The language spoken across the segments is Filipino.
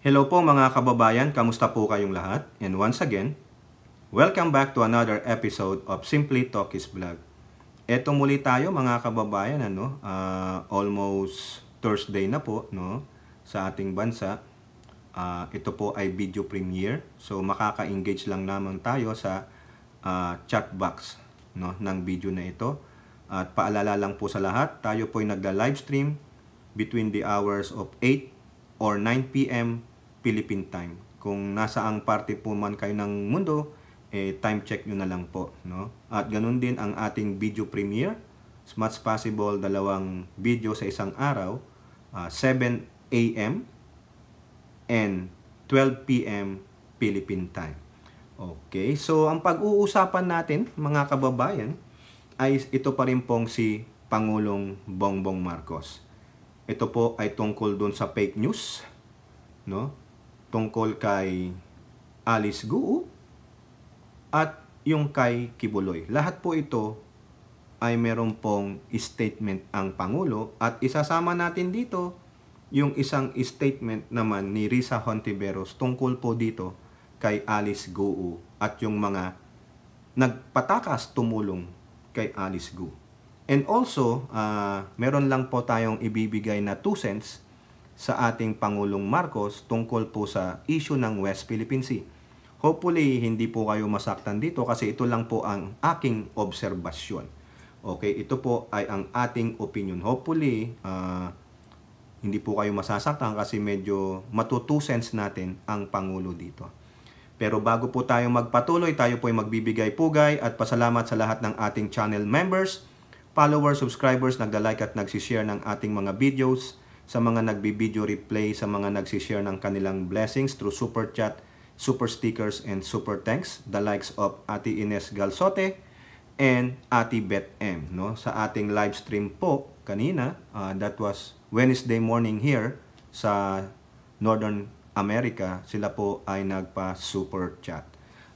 Hello po mga kababayan, kamusta po kayong lahat? And once again, welcome back to another episode of Simply Talkies Vlog. Eto muli tayo mga kababayan, almost Thursday na po sa ating bansa. Ito po ay video premiere, so makaka-engage lang naman tayo sa chat box ng video na ito. At paalala lang po sa lahat, tayo po ay nagla-livestream between the hours of 8 or 9 p.m. Philippine time. Kung nasaang parte po man kayo ng mundo, time check nyo na lang po. At ganun din ang ating video premiere. As much possible, dalawang video sa isang araw, 7 a.m. and 12 p.m. Philippine time. Okay, so ang pag-uusapan natin, mga kababayan, ay ito pa rin pong si Pangulong Bongbong Marcos. Ito po ay tungkol dun sa fake news, tungkol kay Alice Guo at yung kay Kibuloy. Lahat po ito ay meron pong statement ang Pangulo at isasama natin dito yung isang statement naman ni Risa Hontiveros tungkol po dito kay Alice Guo at yung mga nagpatakas tumulong kay Alice Guo. And also, meron lang po tayong ibibigay na 2 cents sa ating Pangulong Marcos tungkol po sa issue ng West Philippine Sea. Hopefully, hindi po kayo masaktan dito kasi ito lang po ang aking obserbasyon. Okay, ito po ay ang ating opinion. Hopefully, hindi po kayo masasaktan kasi medyo matutusens natin ang Pangulo dito. Pero bago po tayo magpatuloy, tayo po ay magbibigay-pugay at pasalamat sa lahat ng ating channel members, followers, subscribers, nagda-like at nagsishare ng ating mga videos, sa mga nagbi-video replay, sa mga nagsishare ng kanilang blessings through super chat, super stickers, and super thanks, the likes of Ate Ines Galsote and Ate Beth M. Sa ating live stream po kanina, that was Wednesday morning here sa Northern America, sila po ay nagpa-super chat.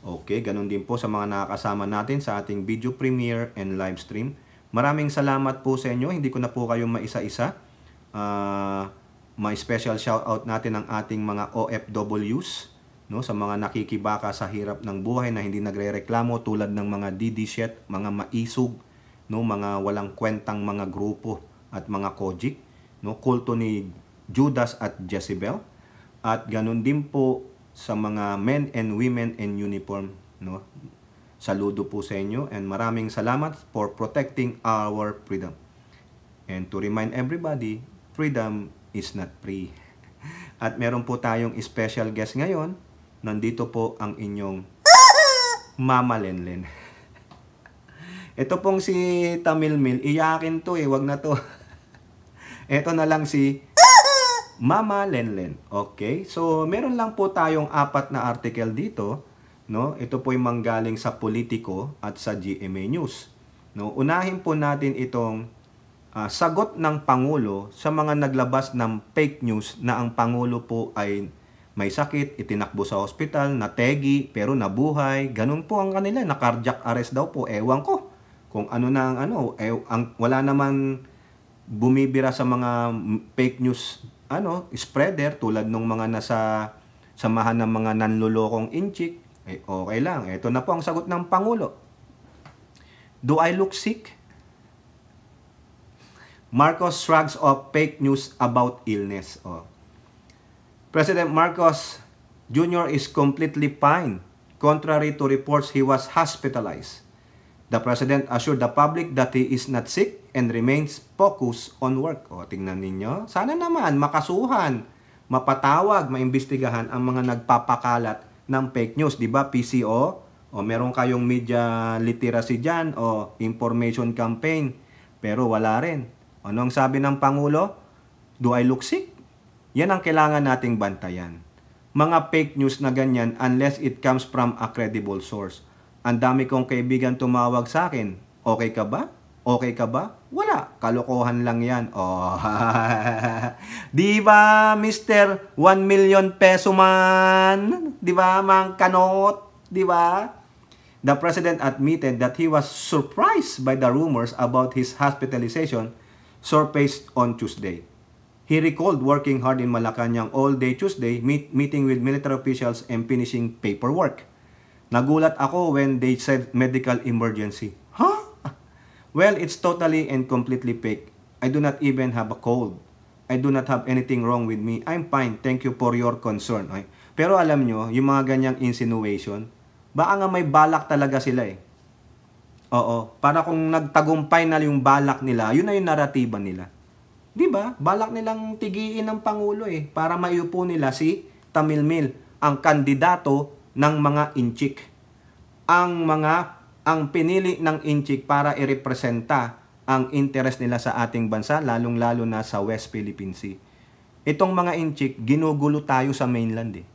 Okay, ganun din po sa mga nakakasama natin sa ating video premiere and live stream. Maraming salamat po sa inyo, hindi ko na po kayo maisa-isa. May special shoutout natin ang ating mga OFWs, sa mga nakikibaka sa hirap ng buhay na hindi nagrereklamo tulad ng mga DD-shet, mga maisog, mga walang kwentang mga grupo at mga kojik, kulto ni Judas at Jezebel. At ganun din po sa mga men and women in uniform, Saludo po sa inyo and maraming salamat for protecting our freedom. And to remind everybody, freedom is not free. At meron po tayong special guest ngayon. Nandito po ang inyong Mama Lenlen. Ito pong si Tamil Mil, iyakin to wag na to. Ito na lang si Mama Lenlen. Okay, so meron lang po tayong 4 na article dito. Ito po ay manggaling sa Politico at sa GMA News. Unahin po natin itong sagot ng Pangulo sa mga naglabas ng fake news na ang Pangulo po ay may sakit, itinakbo sa hospital, nategi, pero nabuhay. Ganun po ang kanila, na cardiac arrest daw po. Ewan ko kung ano na wala naman bumibira sa mga fake news spreader tulad ng mga nasa samahan ng mga nanlolokong inchik. Okay lang. Ito na po ang sagot ng Pangulo. Do I look sick? Marcos shrugs off fake news about illness. President Marcos Jr. is completely fine, contrary to reports he was hospitalized. The President assured the public that he is not sick and remains focused on work. Tingnan ninyo. Sana naman makasuhan, mapatawag, maimbestigahan ang mga nagpapakalat ng fake news. Diba PCO? Meron kayong media literacy dyan o information campaign. Pero wala rin. Ano ang sabi ng Pangulo? Do I look sick? Yan ang kailangan nating bantayan. Mga fake news na ganyan unless it comes from a credible source. Ang dami kong kaibigan tumawag sa akin. Okay ka ba? Okay ka ba? Wala. Kalokohan lang yan. Di ba, Mr. 1 million peso man? Di ba, mang kanot? Di ba? The President admitted that he was surprised by the rumors about his hospitalization surfaced on Tuesday. He recalled working hard in Malacanang all day Tuesday, meeting with military officials and finishing paperwork. Nagulat ako when they said medical emergency. Huh? Well, it's totally and completely fake. I do not even have a cold. I do not have anything wrong with me. I'm fine. Thank you for your concern. Okay? Pero alam nyo, yung mga ganyang insinuation, baka nga may balak talaga sila eh. Oo. Para kung nagtagumpay na yung balak nila, yun na yung naratiba nila. Diba? Balak nilang tigiin ng Pangulo eh. Para maiupo nila si Tamilmil, ang kandidato ng mga inchik. Ang pinili ng inchik para irepresenta ang interest nila sa ating bansa, lalong-lalo na sa West Philippine Sea. Itong mga inchik, ginugulo tayo sa mainland eh.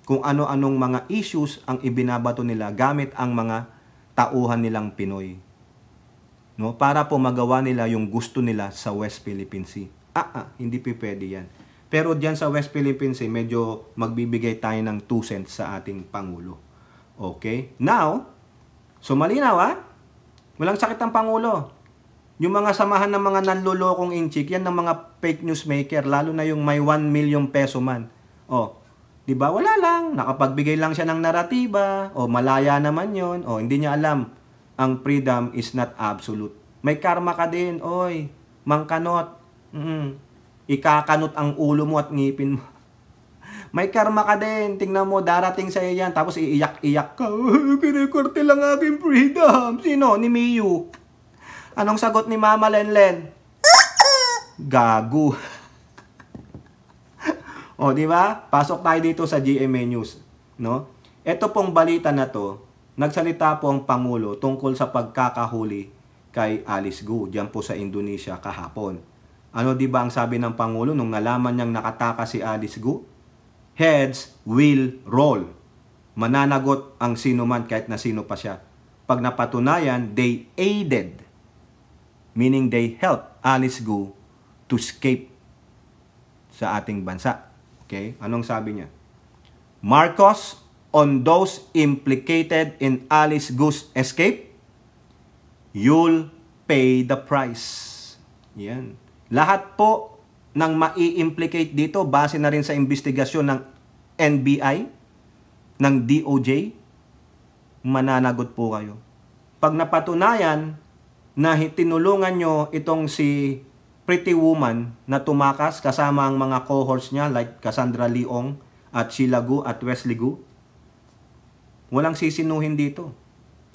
Kung ano-anong mga issues ang ibinabato nila gamit ang mga tauhan nilang Pinoy. No? Para po magawa nila yung gusto nila sa West Philippine Sea. Hindi pwede yan. Pero dyan sa West Philippine Sea, medyo magbibigay tayo ng 2 cents sa ating Pangulo. Okay? Now, so malinaw walang sakit ang Pangulo. Yung mga samahan ng mga nanlolokong inchik, yan ng mga fake news maker, lalo na yung may 1 million peso man. Di ba? Wala lang. Nakapagbigay lang siya ng naratiba. Malaya naman yon. Hindi niya alam. Ang freedom is not absolute. May karma ka din. Mangkanot. Ikakanot ang ulo mo at ngipin mo. May karma ka din. Tingnan mo, darating sa yan. Tapos iiyak-iyak ka. Kinikorte lang aking freedom. Sino? Ni Miyu. Anong sagot ni Mama Lenlen? Gago. Di ba? Pasok tayo dito sa GMA News, no? Ito pong balita na to, nagsalita po ang Pangulo tungkol sa pagkakahuli kay Alice Gu diyan po sa Indonesia kahapon. Di ba ang sabi ng Pangulo nung nalaman niyang nakatakas si Alice Gu? Heads will roll. Mananagot ang sino man kahit na sino pa siya. Pag napatunayan, they aided, meaning they helped Alice Gu to escape sa ating bansa. Okay? Anong sabi niya? Marcos, on those implicated in Alice Gu's escape, you'll pay the price. Yan. Lahat po ng mai-implicate dito, base na rin sa investigasyon ng NBI, ng DOJ, mananagot po kayo. Pag napatunayan na tinulungan nyo itong si Pretty Woman na tumakas kasama ang mga cohorts niya like Cassandra Leong at Sheila Gu at Wesley Gu, walang sisinuhin dito.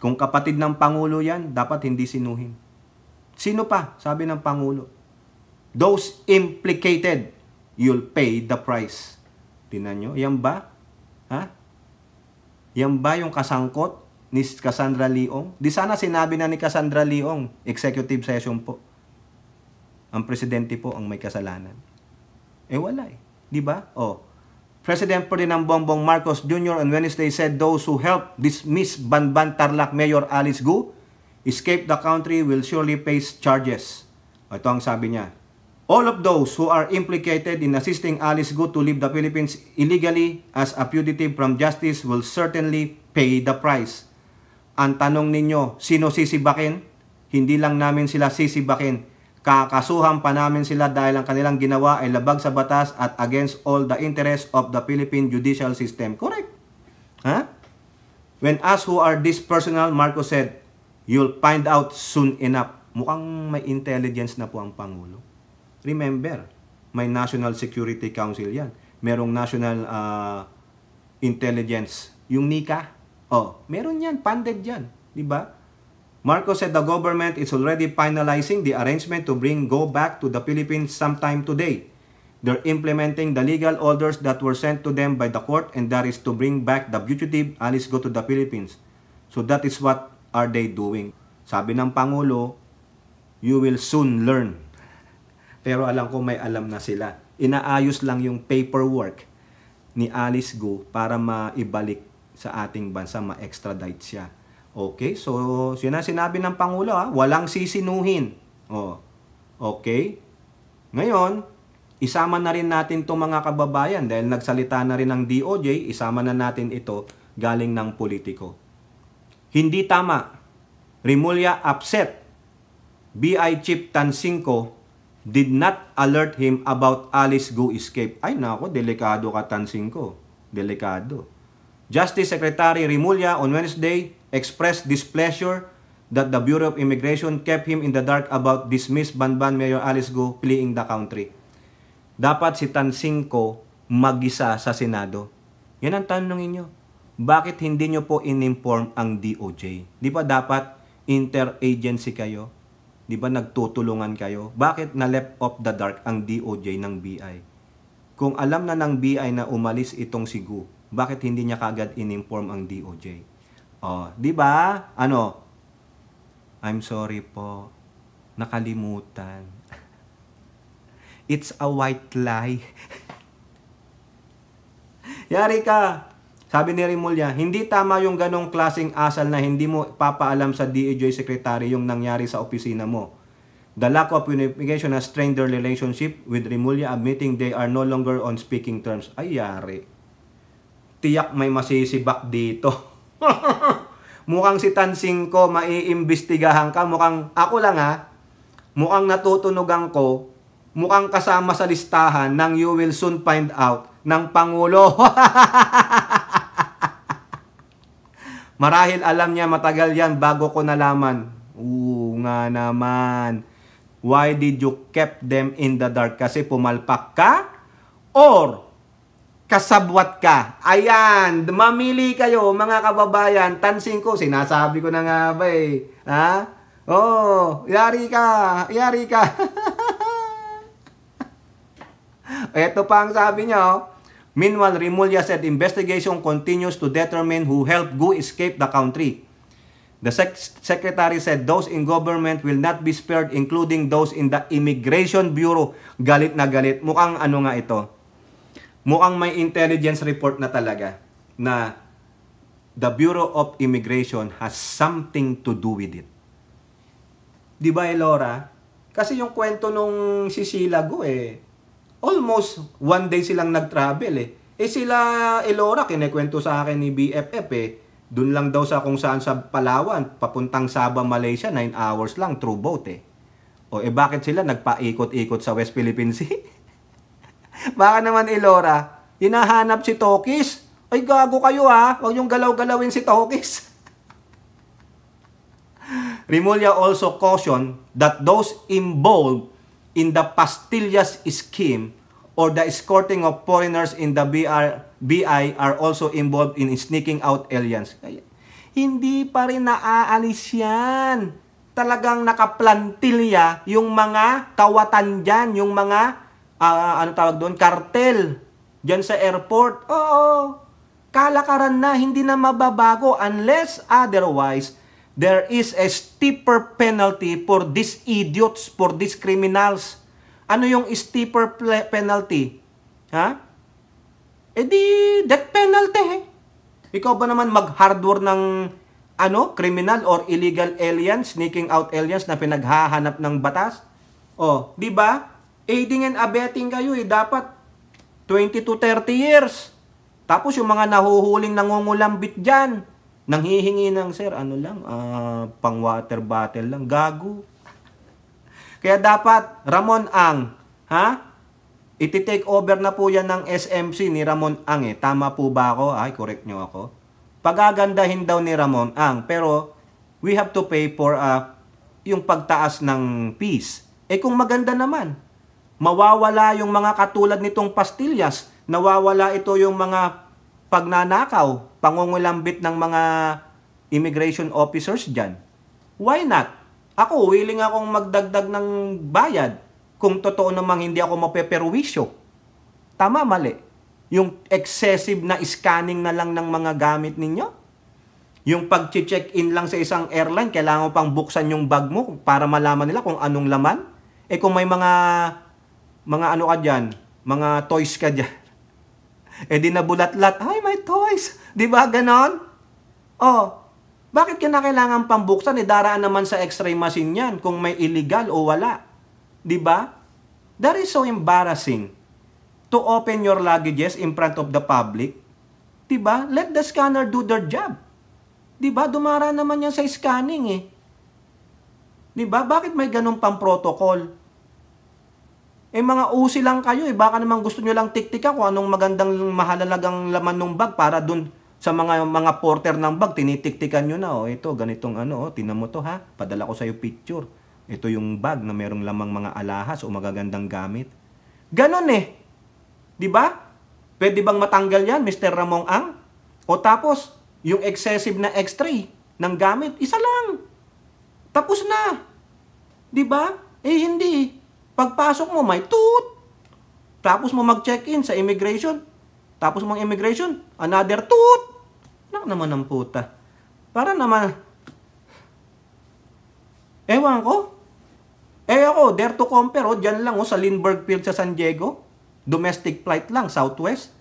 Kung kapatid ng Pangulo yan, dapat hindi sinuhin. Sino pa? Sabi ng Pangulo. Those implicated, you'll pay the price. Tingnan nyo, yan ba? Yan ba yung kasangkot ni Cassandra Leong? Di sana sinabi na ni Cassandra Leong, executive session po. Ang presidente po ang may kasalanan. Wala eh. Di ba? President Ferdinand Bongbong Marcos Jr. on Wednesday said those who helped dismiss Banban Tarlac Mayor Alice Gu escape the country will surely face charges. Ito ang sabi niya. All of those who are implicated in assisting Alice Gu to leave the Philippines illegally as a fugitive from justice will certainly pay the price. Ang tanong ninyo, sino sisibakin? Hindi lang namin sila sisibakin. Kakasuhan pa namin sila dahil ang kanilang ginawa ay labag sa batas at against all the interests of the Philippine judicial system. Correct. When asked who are these personnel, Marcos said, you'll find out soon enough. Mukhang may intelligence na po ang Pangulo. Remember, may National Security Council yan. Merong National Intelligence. Yung NICA, meron yan, funded yan. Diba? Marcos said the government is already finalizing the arrangement to bring Go back to the Philippines sometime today. They're implementing the legal orders that were sent to them by the court, and that is to bring back the fugitive Alice Gu to the Philippines. So that is what are they doing. Sabi ng Pangulo, you will soon learn. Pero alam ko may alam na sila. Inaayos lang yung paperwork ni Alice Gu para maibalik sa ating bansa, ma-extradite siya. Okay, so yun ang sinabi ng Pangulo, walang sisinuhin. Okay. Ngayon, isama na rin natin itong mga kababayan dahil nagsalita na rin ng DOJ, isama na natin ito galing ng politiko. Hindi tama. Remulla upset. BI Chief Tansinko did not alert him about Alice Go escape. Ay nako, delikado ka, Tansing ko. Delikado. Justice Secretary Remulla on Wednesday expressed displeasure that the Bureau of Immigration kept him in the dark about dismissed Banban Mayor Alice Go fleeing the country. Dapat si Tansing ko mag-isa sa Senado. Yan ang tanongin nyo. Bakit hindi nyo po in-inform ang DOJ? Di ba dapat interagency kayo? Di ba nagtutulungan kayo? Bakit na left off the dark ang DOJ ng BI? Kung alam na ng BI na umalis itong si Gu, bakit hindi niya kagad in-inform ang DOJ? Oh, di ba? Ano? I'm sorry po. Nakalimutan. It's a white lie. Yari ka. Sabi ni Remulla, hindi tama yung ganong klaseng asal na hindi mo papaalam sa DOJ Secretary yung nangyari sa opisina mo. The lack of unification has strained their relationship with Remulla, admitting they are no longer on speaking terms. Ay, yari. Tiyak may masisibak dito. Mukhang si Tansing ko, maiimbestigahan ka. Mukhang, ako lang ha, mukhang natutunugan ko, mukhang kasama sa listahan ng you will soon find out ng Pangulo. Marahil alam niya matagal yan bago ko nalaman. Nga naman. Why did you keep them in the dark? Kasi pumalpak ka? Or kasabwat ka? Ayan, mamili kayo mga kababayan. Tansing ko, sinasabi ko na nga ba eh. Ha? Oh, yari ka. Yari ka. Ito pa ang sabi niya. Meanwhile, Remulla said investigation continues to determine who helped Gu escape the country. The secretary said those in government will not be spared, including those in the Immigration Bureau. Galit na galit. Mukhang ano nga ito? Mukhang may intelligence report na talaga na the Bureau of Immigration has something to do with it. Di ba, Elora? Kasi yung kwento nung si Sheila Gu almost one day silang nag-travel sila Elora, kinekwento sa akin ni BFF dun lang daw sa kung saan sa Palawan, papuntang Sabah, Malaysia, 9 hours lang through boat bakit sila nagpaikot-ikot sa West Philippine Sea? Baka naman Elora, hinahanap si Tokis. Ay gago kayo ha, huwag yung galaw-galawin si Tokis. Remulla also cautioned that those involved in the pastillas scheme or the escorting of foreigners in the BI are also involved in sneaking out aliens. Hindi pa rin naaalis yan. Talagang nakaplantilya yung mga kawatan dyan, yung mga, ano tawag doon, kartel dyan sa airport. Oo, kalakaran na, hindi na mababago unless otherwise there is a steeper penalty for these idiots, for these criminals. Ano yung steeper penalty? Ha? Di, death penalty. Ikaw ba naman mag-hardware ng criminal or illegal aliens, sneaking out aliens na pinaghahanap ng batas? Di ba? Aiding and abetting kayo dapat 20 to 30 years. Tapos yung mga nahuhuling nangungulambit dyan, nanghihingi ng, sir, pang water bottle lang. Gago. Kaya dapat, Ramon Ang, iti-take over na po yan ng SMC ni Ramon Ang Tama po ba ako? Ay, correct nyo ako. Pagagandahin daw ni Ramon Ang. Pero, we have to pay for yung pagtaas ng fees. Kung maganda naman, mawawala yung mga katulad nitong pastillas, nawawala ito yung mga pagnanakaw, pangungulambit ng mga immigration officers dyan. Why not? Ako, willing akong magdagdag ng bayad kung totoo namang hindi ako mapeperwisyo. Tama, mali. Yung excessive na scanning na lang ng mga gamit ninyo. Yung pag-check-in lang sa isang airline, kailangan mo pang buksan yung bag mo para malaman nila kung anong laman. Kung may mga ano ka dyan, mga toys ka dyan, di nabulat-lat, ay, may toys. Di ba ganon? Bakit kinakailangan pambuksan? Daraan naman sa x-ray machine yan kung may illegal o wala. Di ba? That is so embarrassing to open your luggages in front of the public. Di ba? Let the scanner do their job. Di ba? Dumara naman yan sa scanning Di ba? Bakit may ganun pang protocol? Mga usi lang kayo eh. Baka naman gusto nyo lang tiktikan kung anong magandang mahalalagang laman ng bag para dun sa mga porter ng bag, tinitiktikan nyo na. Ito, ganitong tinan mo to ha. Padala ko sa'yo picture. Ito yung bag na merong lamang mga alahas o magagandang gamit. Ganon eh. Di ba? Pwede bang matanggal yan, Mr. Ramon Ang? O tapos, yung excessive na X-ray ng gamit, isa lang. Tapos na. Di ba? Hindi. Pagpasok mo, may toot. Tapos mo mag-check-in sa immigration. Tapos mo immigration, another toot. Nak naman ang puta. Para naman, ewan ko. Ako, dare to compare, dyan lang sa Lindbergh Field sa San Diego. Domestic flight lang, Southwest.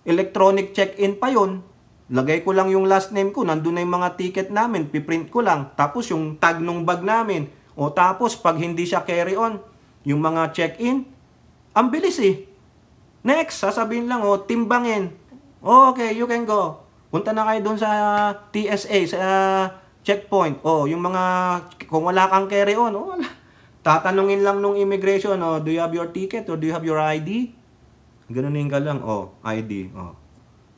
Electronic check-in pa yon. Lagay ko lang yung last name ko, nandun na yung mga ticket namin, piprint ko lang. Tapos yung tag nung bag namin. Tapos pag hindi siya carry on, yung mga check-in, ang bilis eh. Next, sasabihin lang, timbangin. Okay, you can go. Punta na kayo doon sa TSA, sa checkpoint. Yung mga, kung wala kang carry on, wala. Tatanungin lang nung immigration, do you have your ticket or do you have your ID? Ganunin ka lang, ID.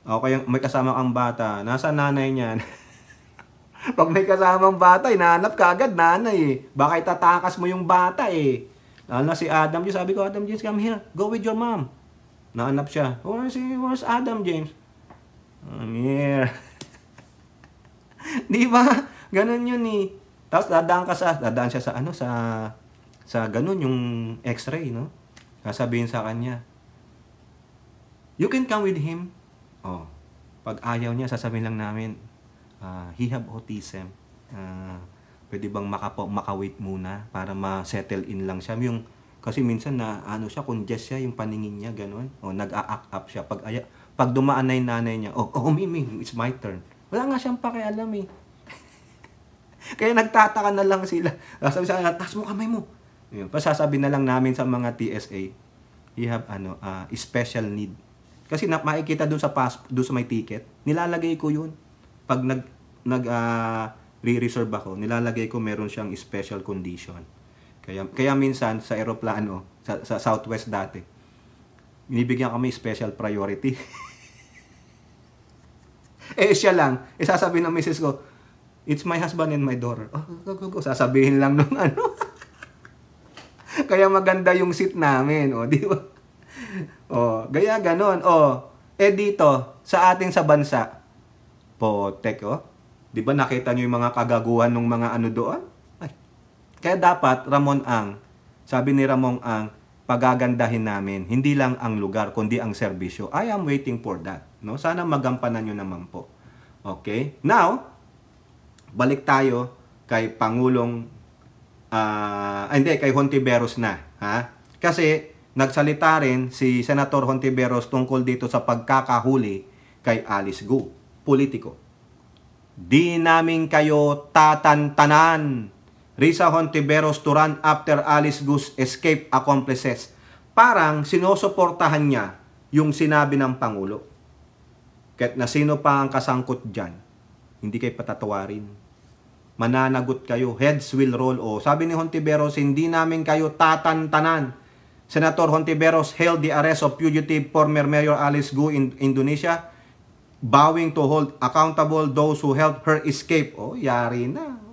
Okay, may kasama kang bata. Nasa nanay niyan? Pag may kasamang bata, hinahanap ka agad nanay eh. Baka itatakas mo yung bata eh. Lalo na si Adam James. Sabi ko, Adam James, come here. Go with your mom. Nahanap siya. Where's Adam James? I'm here. Di ba? Ganun yun eh. Tapos dadaan siya sa ganun yung x-ray, no? Sasabihin sa kanya, you can come with him. Pag ayaw niya, sasabihin lang namin, he have autism. Pwede bang makawait muna para ma-settle in lang siya. Kasi minsan na congest siya, yung paningin niya, ganun. Nag-a-act up siya. Pag dumaan na yung nanay niya, Mimi, it's my turn. Wala nga siyang pakialam eh. Kaya nagtataka na lang sila. Sabi sa kanila, taas mo kamay mo. Pasasabi na lang namin sa mga TSA, you have special need. Kasi makikita doon sa may ticket, nilalagay ko yun. Pag re-reserve ako, nilalagay ko meron siyang special condition. Kaya minsan sa eroplano, sa Southwest dati, binibigyan kami special priority. Siya lang, sasabihin ng misis ko, it's my husband and my daughter. Go. Sasabihin lang nung Kaya maganda yung seat namin, di ba? Gaya ganon. Dito, sa atin sa bansa, potek, di ba nakita nyo yung mga kagaguhan ng mga doon? Kaya dapat, sabi ni Ramon Ang, pagagandahin namin, hindi lang ang lugar, kundi ang serbisyo. I am waiting for that. No? Sana magampanan nyo naman po. Okay? Now, balik tayo kay Pangulong, kay Hontiveros na. Kasi, nagsalita rin si Senator Hontiveros tungkol dito sa pagkakahuli kay Alice Go, politiko. Di namin kayo tatantanan. Risa Hontiveros to run after Alice Go's escape accomplices. Parang sinusuportahan niya yung sinabi ng Pangulo. Kahit na sino pa ang kasangkot dyan, hindi kayo patatawarin. Mananagot kayo, heads will roll. Sabi ni Hontiveros, hindi namin kayo tatantanan. Senator Hontiveros hailed the arrest of fugitive former Mayor Alice Go in Indonesia, vowing to hold accountable those who helped her escape. Yari na.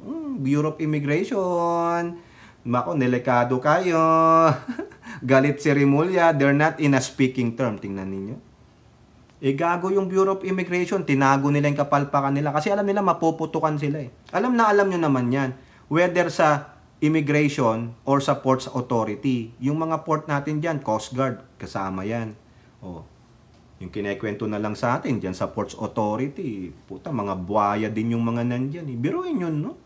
Bureau of Immigration. Delikado kayo. Galit si Rimulya. They're not in a speaking term. Tingnan ninyo. Gago yung Bureau of Immigration. Tinago nila yung kapalpakan nila. Kasi alam nila mapuputukan sila eh. Alam nyo naman yan. Whether sa immigration or sa ports authority. Yung mga port natin dyan, Coast Guard, kasama yan. Yung kinekwento na lang sa atin dyan sa ports authority, puta, mga buhaya din yung mga nandyan. Biruin yun, no?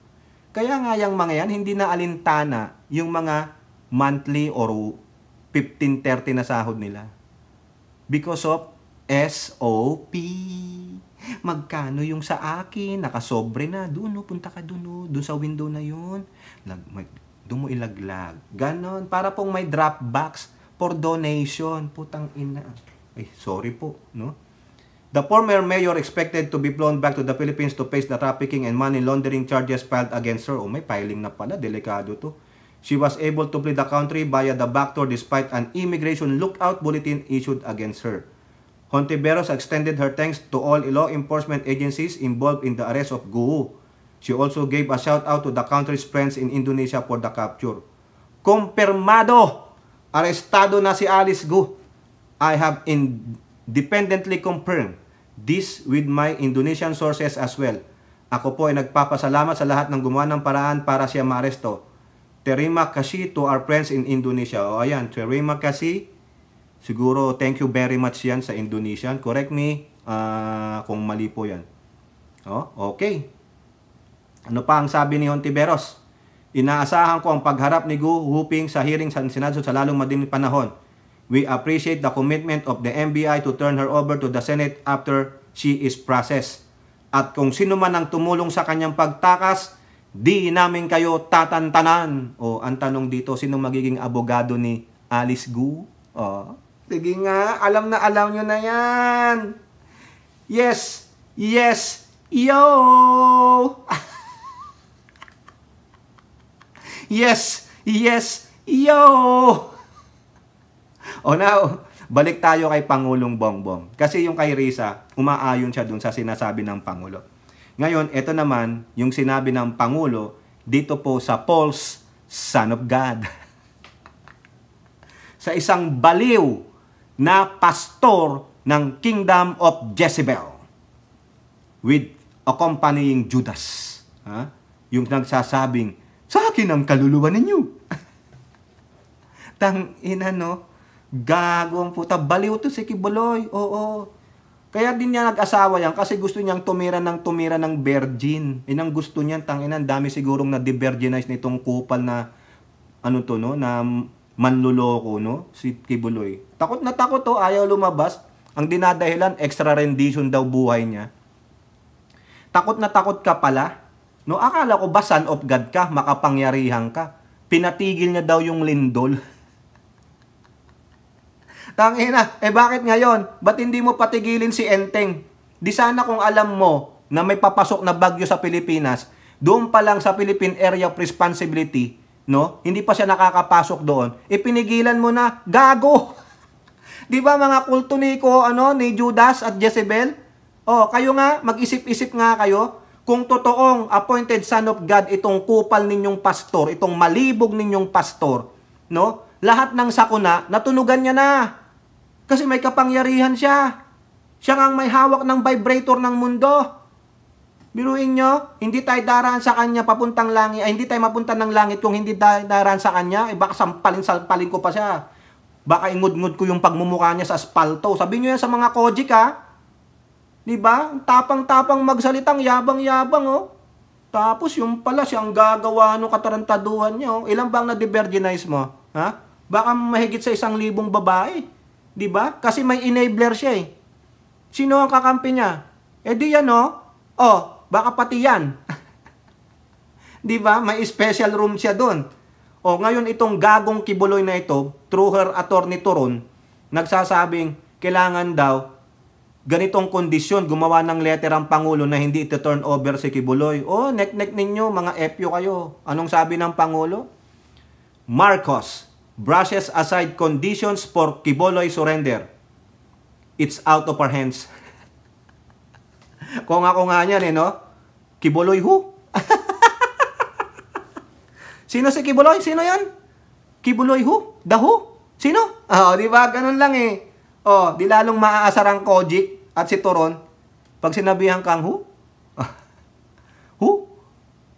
Kaya nga yung mga yan, hindi na alintana yung mga monthly or 15-30 na sahod nila. Because of SOP. Magkano yung sa akin? Nakasobre na. Doon, punta ka doon. Doon sa window na yun. Doon mo ilaglag. Ganon. Para pong may drop box for donation. Putang ina. Sorry po. No? The former mayor expected to be flown back to the Philippines to face the trafficking and money laundering charges filed against her. May filing na pala. Delikado to. She was able to flee the country via the back door despite an immigration lookout bulletin issued against her. Hontiveros extended her thanks to all law enforcement agencies involved in the arrest of Gu. She also gave a shout out to the country's friends in Indonesia for the capture. Kumpirmado! Arestado na si Alice Gu. I have independently confirmed this with my Indonesian sources as well. Ako po ay nagpapasalamat sa lahat ng gumawa ng paraan para siya maaresto. Terima kasih to our friends in Indonesia. O ayan, terima kasih. Siguro thank you very much yan sa Indonesian. Correct me kung mali po yan. Okay. Ano pa ang sabi ni Hontiveros? Inaasahan ko ang pagharap ni Gu Huping sa hearing sa Senado sa lalong madaling panahon. We appreciate the commitment of the NBI to turn her over to the Senate after she is processed. At kung sino man ang tumulong sa kanyang pagtakas, di namin kayo tatantanan. O, ang tanong dito, sino magiging abogado ni Alice Gu? Sige nga, alam na alam nyo na yan. Yes, yes, yo! Yes, yes, yo! O now, balik tayo kay Pangulong Bongbong. Kasi yung kay Risa, umaayon siya dun sa sinasabi ng Pangulo. Ngayon, ito naman, yung sinabi ng Pangulo, dito po sa Paul's Son of God. Sa isang baliw na pastor ng Kingdom of Jezebel with accompanying Judas. Yung nagsasabing, sa akin ang kaluluwa ninyo. Tangina, no? Gago ang puta. Baliw to si Kibuloy. Oo. Kaya din niya nag-asawa yan kasi gusto niyang tumira ng virgin. Ang gusto niyan, tangina, dami sigurong na-de-virginize nitong kupal na ano to, no? Na manluloko, no? Si Kibuloy. Takot na takot to, ayaw lumabas. Ang dinadahilan, extra rendition daw buhay niya. Takot na takot ka pala. No, akala ko ba son of God ka, makapangyarihan ka. Pinatigil niya daw yung lindol. Tangina, bakit ngayon? Ba't hindi mo patigilin si Enteng? Di sana kung alam mo na may papasok na bagyo sa Pilipinas, doon pa lang sa Philippine Area of Responsibility, no? Hindi pa siya nakakapasok doon. Pinigilan mo na, gago! Di ba mga kulto ni Judas at Jezebel? Kayo nga, mag-isip-isip nga kayo. Kung totoong appointed son of God itong kupal ninyong pastor, itong malibog ninyong pastor, no? Lahat ng sakuna, natunugan niya na. Kasi may kapangyarihan siya. Siya ang may hawak ng vibrator ng mundo. Biruin nyo, hindi tayo daraan sa kanya papuntang langit, hindi tayo mapunta ng langit kung hindi daraan sa kanya, baka sampalin ko pa siya. Baka ingud-ngud ko yung pagmumukha niya sa aspalto. Sabi nyo yan sa mga kojik, ha? Diba? Tapang-tapang magsalitang, yabang-yabang, oh. Tapos yung pala siyang gagawa ng katarantaduhan niya, oh. Ilan bang na-de-virginize mo? Ha? Baka mahigit sa 1,000 babae. Diba? Kasi may enabler siya, eh. Sino ang kakampi niya? Di yan, oh. Baka pati yan. Diba? May special room siya doon. Ngayon itong gagong Kibuloy na ito, through her attorney Turon, nagsasabing, kailangan daw, ganitong kondisyon, gumawa ng letter ang Pangulo na hindi ito turn over si Kibuloy. Nek-nek ninyo, mga epyo kayo. Anong sabi ng Pangulo? Marcos brushes aside conditions for Kibuloy surrender. It's out of our hands. Kung ako nga yan, no? Kibuloy who? Sino si Kibuloy? Sino yan? Kibuloy who? The who? Sino? Di ba? Ganun lang, eh. Di lalong maaasar ang Kojik at si Toron pag sinabihan kang who? Who?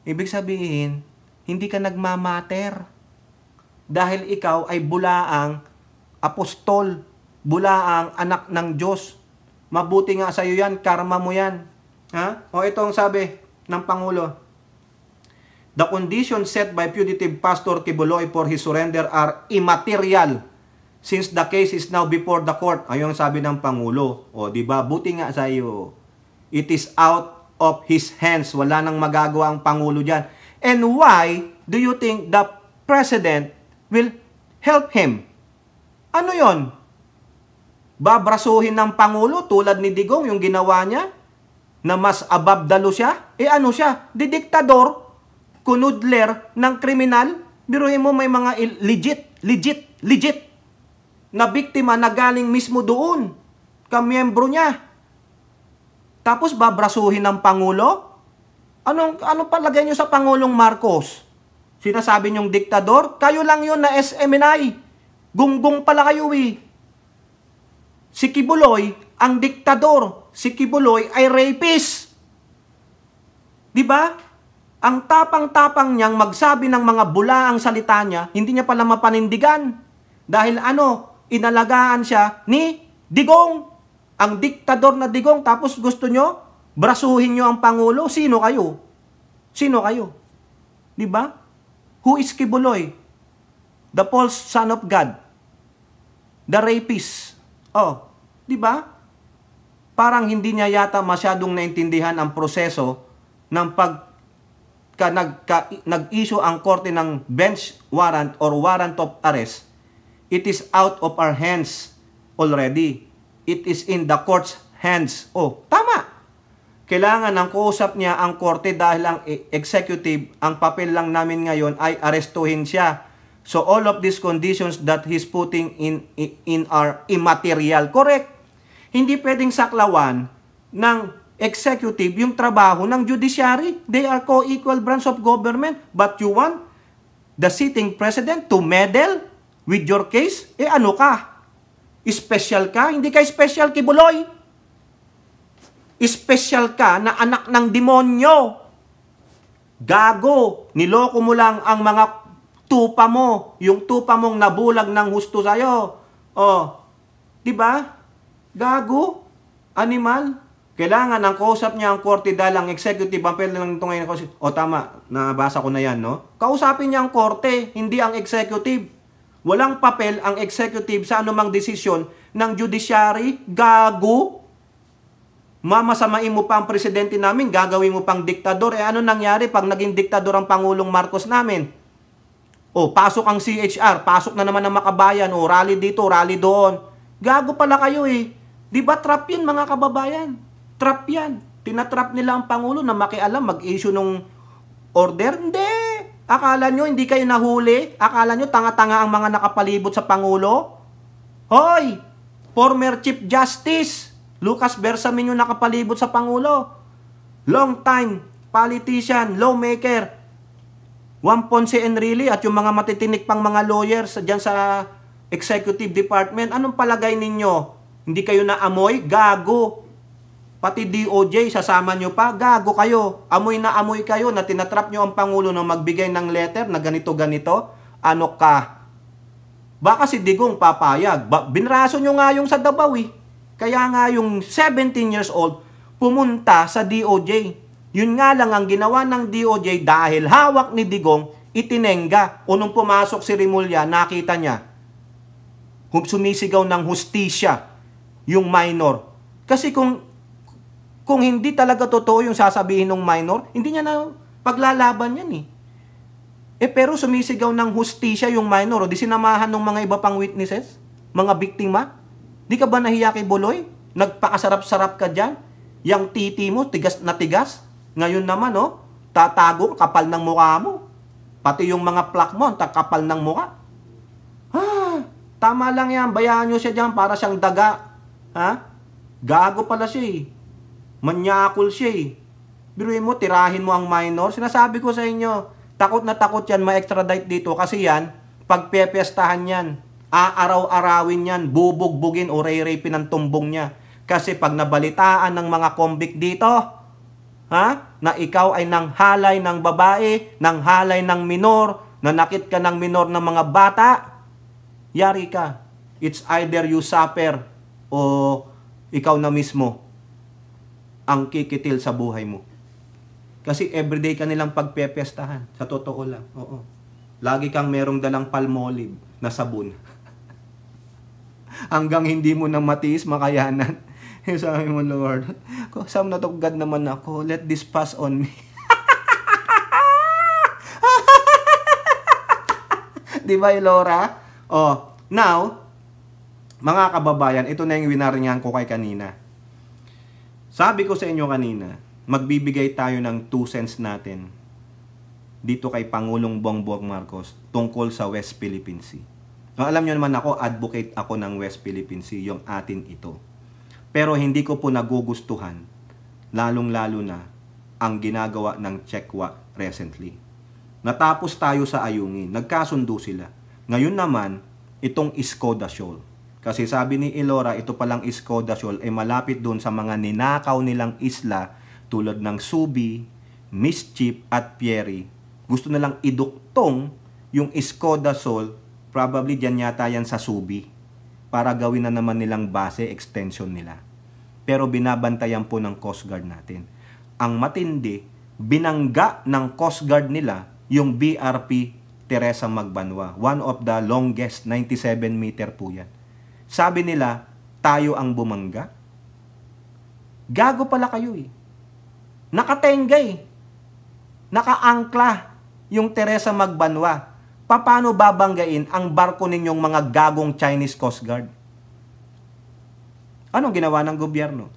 Ibig sabihin, hindi ka nagmamater. Dahil ikaw ay bulaang apostol, bulaang anak ng Diyos. Mabuti nga sa iyo yan, karma mo yan. Ito ang sabi ng Pangulo. The conditions set by fugitive Pastor Kibuloy for his surrender are immaterial since the case is now before the court. Ayun ang sabi ng Pangulo. Di ba? Buti nga sa iyo. It is out of his hands. Wala nang magagawa ang Pangulo dyan. And why do you think the President will help him? Ano yon? Babrasuhin ng Pangulo tulad ni Digong yung ginawa niya? Na mas above the law siya? Ano siya? Didiktador, kunudler ng kriminal, Biruin mo may mga legit na biktima na galing mismo doon. Kamiyembro niya. Tapos babrasuhin ng Pangulo? Anong palagay nyo sa Pangulong Marcos? Sinasabi nyong diktador? Kayo lang yun na SMNI. Gunggong pala kayo eh. Si Kibuloy, ang diktador. Si Kibuloy ay rapist. Diba? Ang tapang-tapang niyang magsabi ng mga bulaang salita niya, hindi niya pala mapanindigan. Dahil inalagaan siya ni Digong. Ang diktador na Digong, tapos gusto nyo, brasuhin nyo ang Pangulo. Sino kayo? Sino kayo? Diba? Who is Kibuloy? The false son of God. The rapist. Oh, diba? Parang hindi niya yata masyadong naintindihan ang proseso ng nag-issue ang korte ng bench warrant or warrant of arrest. It is out of our hands already. It is in the court's hands. Oh, tama. Kailangan ng kausap niya ang korte dahil ang executive, ang papel lang namin ngayon ay arestuhin siya. So all of these conditions that he's putting in are immaterial. Correct. Hindi pwedeng saklawan ng executive yung trabaho ng judiciary. They are co-equal branch of government. But you want the sitting president to meddle with your case? Ano ka? Special ka? Hindi ka special, Kibuloy. Special ka na anak ng demonyo. Gago. Niloko mo lang ang mga tupa mo. Yung tupa mong nabulag ng husto sa'yo. Oh. Diba? Gago. Animal. Kailangan ang kausap niya ang korte dahil ang executive, ang pwede lang ito ngayon. O tama, nabasa ko na yan, no? Kausapin niya ang korte, hindi ang executive. Walang papel ang executive sa anumang desisyon ng judiciary. Gago. Mamasamain mo pa ang presidente namin, gagawin mo pang diktador. Ano nangyari pag naging diktador ang Pangulong Marcos namin? O, pasok ang CHR, pasok na naman ang Makabayan, o rally dito, rally doon. Gago pala kayo eh. Di ba trap yan mga kababayan? Trap yan. Tinatrap nila ang Pangulo na makialam, mag-issue ng order. Hindi. Akala nyo hindi kayo nahuli? Akala nyo tanga-tanga ang mga nakapalibot sa Pangulo? Hoy! Former Chief Justice Lucas Bersamin yung nakapalibot sa Pangulo. Long time politician, lawmaker, Juan Ponce Enrile at yung mga matitinik pang mga lawyers dyan sa executive department. Anong palagay ninyo? Hindi kayo naamoy? Gago. Pati DOJ, sasama nyo pa? Gago kayo. Amoy na amoy kayo na tinatrap nyo ang Pangulo na magbigay ng letter na ganito-ganito. Ano ka? Baka si Digong papayag. Binraso nyo nga yung sa Davao eh. Kaya nga yung 17 years old pumunta sa DOJ. Yun nga lang ang ginawa ng DOJ dahil hawak ni Digong, itinengga. O nung pumasok si Rimulya, nakita niya. Sumisigaw ng hustisya yung minor. Kasi kung hindi talaga totoo yung sasabihin ng minor, hindi niya na paglalaban yan eh. Pero sumisigaw ng hustisya yung minor, o di sinamahan ng mga iba pang witnesses, mga biktima. Di ka ba nahiya kay Buloy? Nagpakasarap-sarap ka dyan? Yang titi mo, tigas na tigas. Ngayon naman, tatago, kapal ng mukha mo. Pati yung mga plak mo, kapal ng mukha. Tama lang yan, bayaan nyo siya dyan para siyang daga. Gago pala siya eh. Manyakol siya eh. Biruin mo, tirahin mo ang minor. Sinasabi ko sa inyo, takot na takot yan ma-extradite dito kasi yan, pagpepestahan yan, aaraw-arawin yan, bubugbugin o ray-rapin ang tumbong niya. Kasi pag nabalitaan ng mga convict dito, na ikaw ay nanghalay ng babae, nanghalay ng minor, nanakit ka ng minor ng mga bata, yari ka. It's either you suffer o ikaw na mismo ang kikitil sa buhay mo. Kasi everyday ka nilang pagpepestahan. Sa totoo lang. Oo. Lagi kang merong dalang palmolive na sabon. Hanggang hindi mo na matiis, makayanan. Sabi mo, Lord, saan na to God naman ako? Let this pass on me. Di ba, Laura? Now, mga kababayan, ito na yung winaringan ko kay kanina. Sabi ko sa inyo kanina, magbibigay tayo ng 2 cents natin dito kay Pangulong Bongbong Marcos tungkol sa West Philippine Sea. Alam nyo naman ako, advocate ako ng West Philippine Sea, yung atin ito. Pero hindi ko po nagugustuhan, lalong-lalo na, ang ginagawa ng Chekwa recently. Natapos tayo sa Ayungin, nagkasundo sila. Ngayon naman, itong Iskoda Shoal. Kasi sabi ni Elora, ito palang Iskoda Shoal ay malapit doon sa mga ninakaw nilang isla tulad ng Subi, Mischief at Pieri. Gusto nilang iduktong yung Iskoda Shoal, probably dyan yata yan sa Subi, para gawin na naman nilang base extension nila. Pero binabantayan po ng Coast Guard natin. Ang matindi, binangga ng Coast Guard nila yung BRP Teresa Magbanwa. One of the longest, 97 meter po yan. Sabi nila, tayo ang bumangga. Gago pala kayo eh. Nakatenga eh. Nakaangkla yung Teresa Magbanwa. Paano babanggain ang barko ninyong mga gagong Chinese Coast Guard? Anong ginawa ng gobyerno?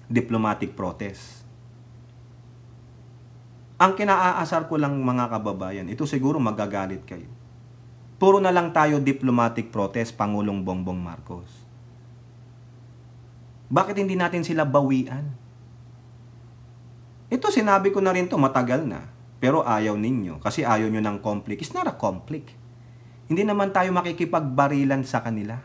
Diplomatic protest. Ang kinaaasar ko lang mga kababayan, ito siguro magagalit kayo. Puro na lang tayo diplomatic protest, Pangulong Bongbong Marcos. Bakit hindi natin sila bawian? Ito sinabi ko na rin to matagal na, pero ayaw ninyo kasi ayaw nyo ng conflict. It's not a conflict. Hindi naman tayo makikipagbarilan sa kanila.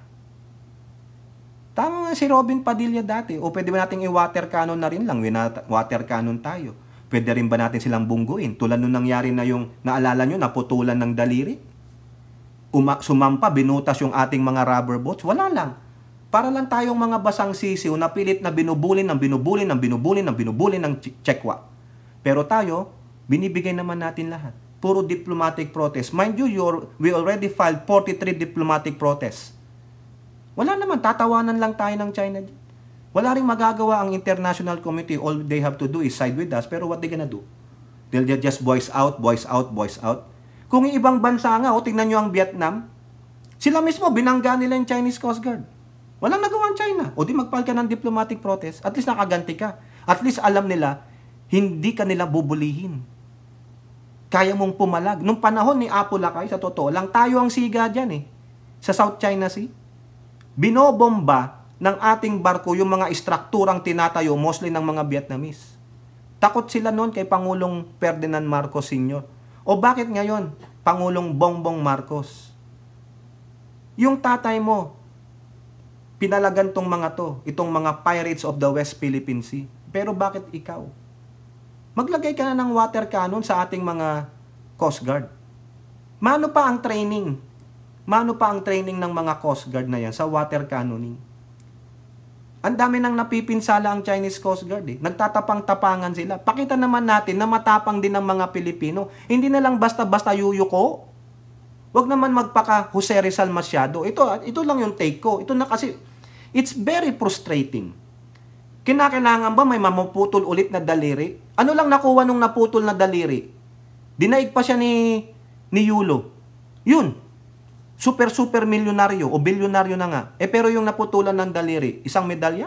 Tama nga si Robin Padilla dati. O pwede ba natin i-water cannon na rin lang? Water cannon tayo. Pwede rin ba natin silang bungguin? Tulad nung nangyari na yung, naalala nyo, naputulan ng daliri? Sumampa, binutas yung ating mga rubber boats? Wala lang. Para lang tayong mga basang sisiw na pilit na binubulin ng Chekwa. Pero tayo, binibigay naman natin lahat. Puro diplomatic protest. Mind you, we already filed 43 diplomatic protests. Wala naman, tatawanan lang tayo ng China. Wala ring magagawa ang international community. All they have to do is side with us. Pero what they gonna do? They'll just voice out. Kung yung ibang bansa nga, tingnan nyo ang Vietnam, sila mismo, binangga nila yung Chinese Coast Guard. Walang nagawa ang China. O di magpal ka ng diplomatic protest, at least nakaganti ka. At least alam nila, hindi ka nila bubulihin. Kaya mong pumalag. Nung panahon ni Apo Lakay, sa totoo lang, tayo ang siga dyan eh. Sa South China Sea. Binobomba ng ating barko yung mga istrukturang tinatayo, mostly ng mga Vietnamese. Takot sila noon kay Pangulong Ferdinand Marcos Sr. O bakit ngayon, Pangulong Bongbong Marcos? Yung tatay mo, pinalagan tong mga to, itong mga pirates of the West Philippine Sea. Pero bakit ikaw? Maglagay ka na ng water cannon sa ating mga Coast Guard. Mano pa ang training? Mano pa ang training ng mga Coast Guard na yan sa water cannoning? Ang dami nang napipinsala ang Chinese Coast Guard eh. Nagtatapang-tapangan sila. Pakita naman natin na matapang din ang mga Pilipino. Hindi na lang basta-basta yuyuko. Huwag naman magpaka Jose Rizal masyado. Ito lang yung take ko. Ito na kasi, it's very frustrating. Kinakailangan ba may mamuputol ulit na daliri? Ano lang nakuha nung naputol na daliri? Dinaig pa siya ni Yulo. Yun. Super milyonaryo o bilyonaryo na nga. Pero yung naputulan ng daliri, isang medalya?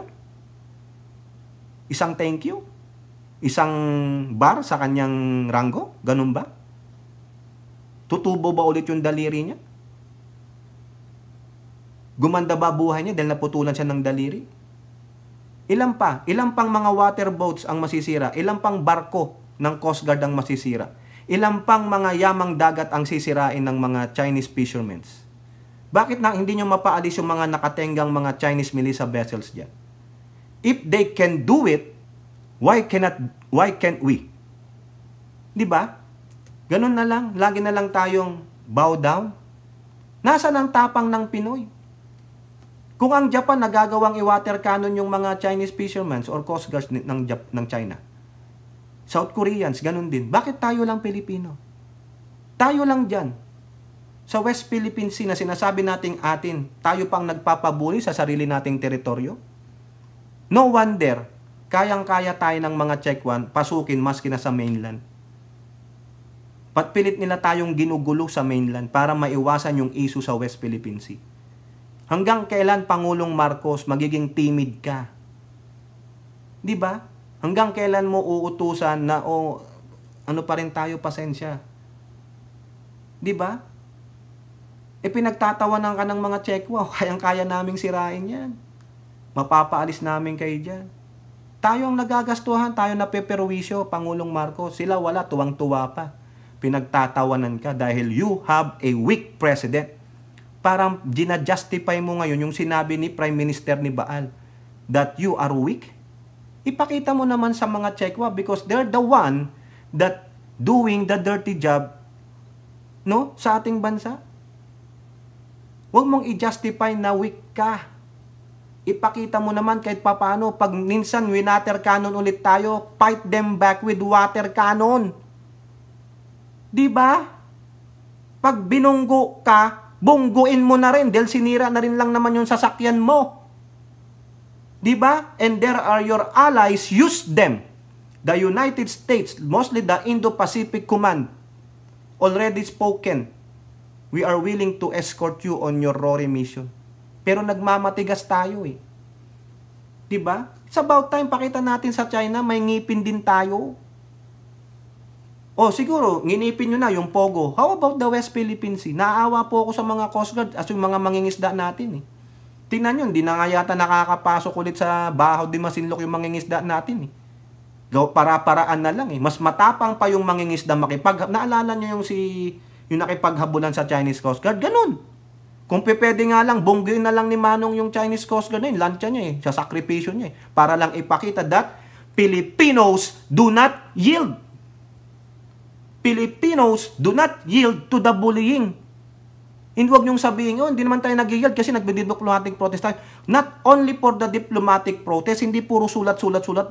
Isang thank you? Isang bar sa kanyang ranggo? Ganun ba? Tutubo ba ulit yung daliri niya? Gumanda ba buhay niya dahil naputulan siya ng daliri? Ilan pang mga water boats ang masisira? Ilan pang barko ng Coast Guard ang masisira? Ilan pang mga yamang dagat ang sisirain ng mga Chinese fishermen? Bakit na hindi nyo mapaalis yung mga nakatenggang mga Chinese militia vessels dyan? If they can do it, why can't we? Di ba? Ganun na lang. Lagi na lang tayong bow down. Nasaan ang tapang ng Pinoy? Kung ang Japan nagagawang i-water cannon yung mga Chinese fishermen or coast guards ng China, South Koreans, ganun din. Bakit tayo lang Pilipino? Tayo lang dyan. Sa West Philippine Sea na sinasabi nating atin, tayo pang nagpapabuli sa sarili nating teritoryo? No wonder, kayang-kaya tayo ng mga Chekwan pasukin maski na sa mainland. Patpilit nila tayong ginugulo sa mainland para maiwasan yung issue sa West Philippine Sea. Hanggang kailan, Pangulong Marcos, magiging timid ka? Di ba? Hanggang kailan mo uutusan na ano pa rin tayo, pasensya. Di ba? Pinagtatawanan ka ng mga Chekwa, kayang-kaya naming sirain yan. Mapapaalis namin kayo dyan. Tayo ang nagagastuhan, tayo na peperwisyo, Pangulong Marcos. Sila wala, tuwang-tuwa pa. Pinagtatawanan ka dahil you have a weak president. Parang ginajustify mo ngayon yung sinabi ni Prime Minister ni Baal that you are weak. Ipakita mo naman sa mga Chekwa because they're the one that doing the dirty job, no, sa ating bansa. Huwag mong i-justify na weak ka. Ipakita mo naman kahit papaano, pag minsan water cannon ulit tayo, fight them back with water cannon. Diba? Pag binunggo ka, bungguin mo na rin dahil sinira na rin lang naman yung sasakyan mo. Diba? And there are your allies, use them. The United States, mostly the Indo-Pacific Command, already spoken. We are willing to escort you on your RORE mission. Pero nagmamatigas tayo eh. Diba? It's about time pakita natin sa China, may ngipin din tayo. Siguro, nginipin nyo na yung Pogo. How about the West Philippine Sea? Naawa po ako sa mga Coast Guard at yung mga mangingisda natin eh. Tingnan nyo, hindi na nga yata nakakapasok ulit sa Bahaw di Masinloc yung mangingisda natin eh. Para-paraan na lang eh. Mas matapang pa yung mangingisda naalala nyo yung nakipaghabulan sa Chinese Coast Guard? Ganun. Kung pwede nga lang, bungguin na lang ni Manong yung Chinese Coast Guard na yun, lansya niya eh, sa sakripisyo niya eh, para lang ipakita that Filipinos do not yield. Filipinos do not yield to the bullying. Hindi wag niyong sabihin, hindi naman tayo nag-yield kasi nagbe-diplomatic protest tayo. Not only for the diplomatic protest, hindi puro sulat.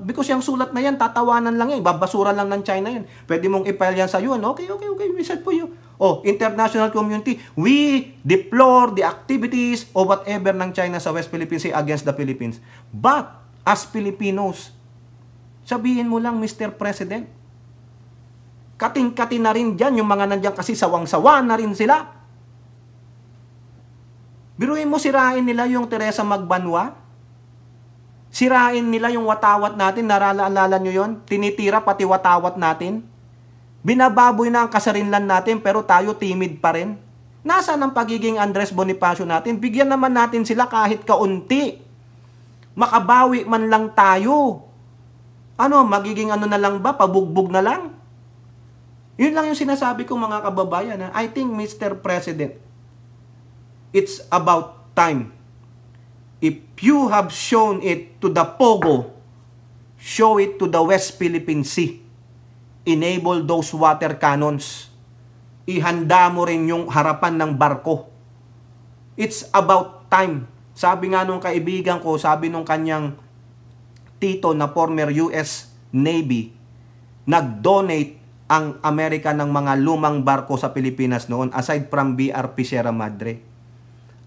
Because yung sulat na yan, tatawanan lang yan. Babasura lang ng China yan. Pwede mong i-file yan sa UN. Okay, we said for you. International community, we deplore the activities o whatever ng China sa West Philippine Sea against the Philippines. But, as Filipinos, sabihin mo lang, Mr. President, kating-kati na rin dyan, yung mga nandiyan kasi sawang-sawa na rin sila. Biruin mo, sirain nila yung Teresa Magbanwa. Sirain nila yung watawat natin. Naraalala nyo yun? Tinitira pati watawat natin. Binababoy na ang kasarinlan natin pero tayo timid pa rin. Nasaan ang pagiging Andres Bonifacio natin? Bigyan naman natin sila kahit kaunti. Makabawi man lang tayo. Magiging na lang ba? Pabugbog na lang? Yun lang yung sinasabi ko mga kababayan. I think, Mr. President, it's about time. If you have shown it to the Pogo, show it to the West Philippine Sea. Enable those water cannons. Ihanda mo rin yung harapan ng barko. It's about time. Sabi nga nung kaibigan ko, sabi nung kanyang tito na former US Navy, nag-donate ang Amerika ng mga lumang barko sa Pilipinas noon aside from BRP Sierra Madre.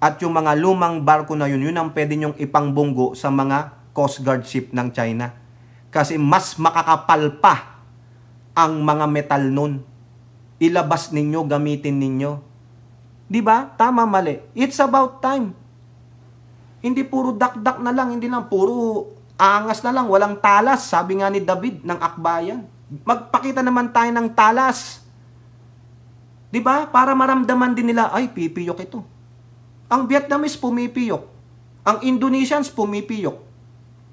At yung mga lumang barko na yun ang pwede nyong ipangbunggo sa mga Coast Guard ship ng China. Kasi mas makakapal pa ang mga metal nun. Ilabas ninyo, gamitin ninyo. Diba? Tama, mali. It's about time. Hindi puro dak-dak na lang, hindi lang puro angas na lang, walang talas. Sabi nga ni David ng Akbayan. Magpakita naman tayo ng talas. Diba? Para maramdaman din nila, ay, pipiyok ito. Ang Vietnamese pumipiyok. Ang Indonesians pumipiyok.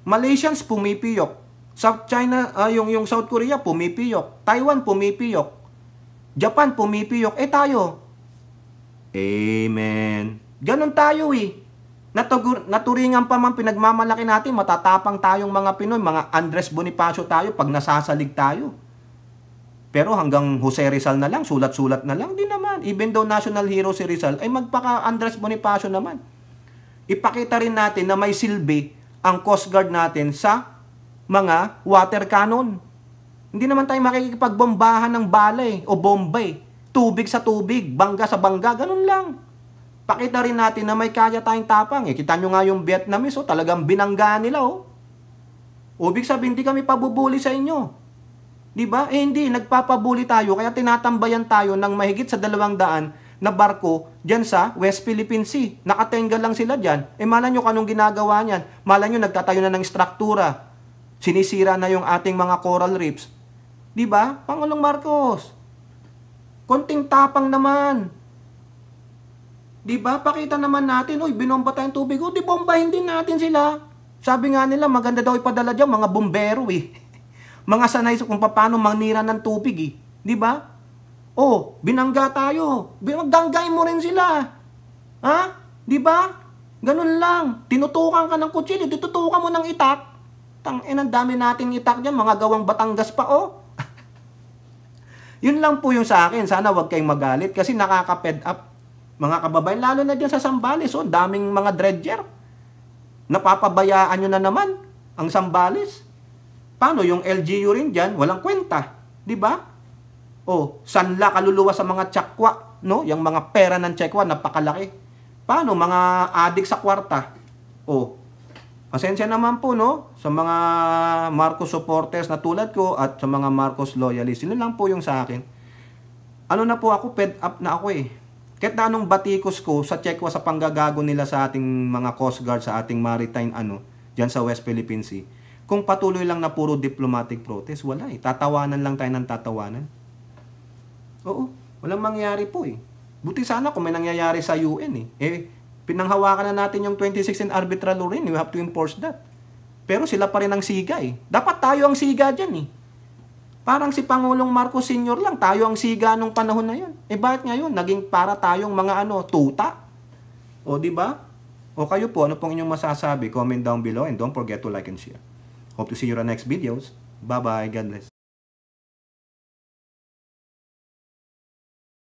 Malaysians pumipiyok. South China, yung South Korea pumipiyok. Taiwan pumipiyok. Japan pumipiyok. Tayo. Amen. Ganon tayo eh. Naturingan pa man pinagmamalaki natin, matatapang tayong mga Pinoy, mga Andres Bonifacio tayo pag nasasalig tayo. Pero hanggang Jose Rizal na lang, sulat-sulat na lang, di naman. Even though national hero si Rizal, ay magpaka Andres Bonifacio naman. Ipakita rin natin na may silbi ang Coast Guard natin sa mga water cannon. Hindi naman tayo makikipagbombahan ng bala o bomba eh. Tubig sa tubig, bangga sa bangga, ganun lang. Pakita rin natin na may kaya tayong tapang. Kita nyo nga yung Vietnamese, talagang binangga nila. Ibig sabihin, hindi kami pabubuli sa inyo. Diba? Hindi, nagpapabuli tayo, kaya tinatambayan tayo ng mahigit sa 200 na barko dyan sa West Philippine Sea. Nakatenga lang sila dyan. Mala nyo kanong ginagawa niyan. Mala nyo nagtatayo na ng struktura. Sinisira na yung ating mga coral reefs. Di ba? Pangulong Marcos. Konting tapang naman. Di ba? Pakita naman natin, uy, binomba tayong tubig. O, di bombahin din natin sila. Sabi nga nila, maganda daw ipadala dyan, mga bombero eh. Mga sanay kung paano manira ng tubig eh. Di ba? O, binangga tayo. Ganggain mo rin sila. Ha? Di ba? Ganun lang. Tinutukan ka ng kutsilyo, ditutukan mo ng itak. Ang dami nating itak dyan, mga gawang Batangas pa, oh. Yun lang po yung sa akin. Sana wag kayong magalit kasi nakaka-fed up. Mga kababayan, lalo na dyan sa Zambales, oh, daming mga dredger. Napapabayaan nyo na naman ang Zambales. Paano yung LGU rin dyan? Walang kwenta. Di ba? Oh, sanla kaluluwa sa mga tiyakwa, no? Yung mga pera ng tiyakwa, napakalaki. Paano mga adik sa kwarta? Oh, pasensya naman po, no? Sa mga Marcos supporters na tulad ko at sa mga Marcos loyalists. Yun lang po yung sa akin. Ano na po ako, fed up na ako eh. Kahit na anong batikos ko sa tiyakwa sa panggagago nila sa ating mga Coast Guard, sa ating maritime dyan sa West Philippine Sea. Kung patuloy lang na puro diplomatic protest, wala eh. Tatawanan lang tayo ng tatawanan. Oo, walang mangyayari po eh. Buti sana kung may nangyayari sa UN eh. Pinanghawakan na natin yung 2016 arbitral law rin. We have to enforce that. Pero sila pa rin ang siga eh. Dapat tayo ang siga dyan eh. Parang si Pangulong Marcos Sr. lang, tayo ang siga nung panahon na yun. Eh bakit ngayon? Naging para tayong mga tuta? O di ba? O kayo po, ano pong inyong masasabi? Comment down below and don't forget to like and share. Hope to see you in the next videos. Bye-bye. God bless.